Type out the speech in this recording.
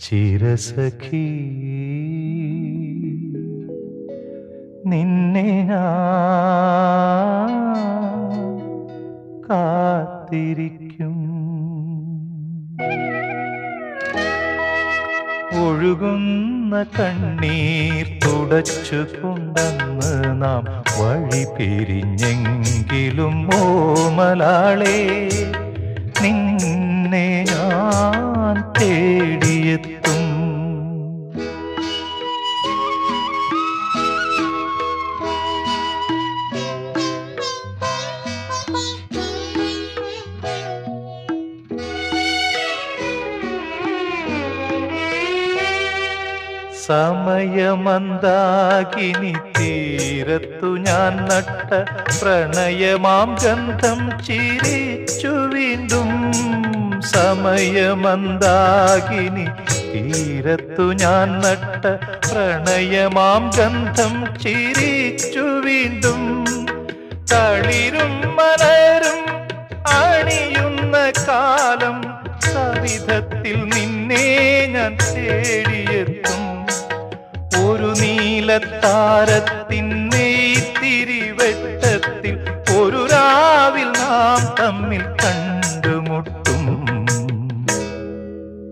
ചിരസഖി നിന്നെ ഞാൻ കാത്തിരിക്കും. ഒഴുകുന്ന കണ്ണീർ തുടച്ചുകൊണ്ടെന്ന് നാം വഴി പിരിഞ്ഞെങ്കിലും ഓമലാളെ നിന്നെ ഞാൻ തേടിയെത്തും. സമയമന്താകിനി തീരത്തു ഞാൻ നട്ട പ്രണയമാം ഗന്ധം ചിരിച്ചു വീണ്ടും. സമയമന്താകിനി തീരത്തു ഞാൻ നട്ട പ്രണയമാം ഗന്ധം ചിരിച്ചു വീണ്ടും. തളിരും മലരും അണിയുന്ന കാലം സവിധത്തിൽ നിന്നെ ഞാൻ തേടിയെത്തും. ഒരു നീലത്താരത്തിൻ്റെ തിരിവെട്ടത്തിൽ ഒരു രാവിൽ നാം തമ്മിൽ കണ്ടു.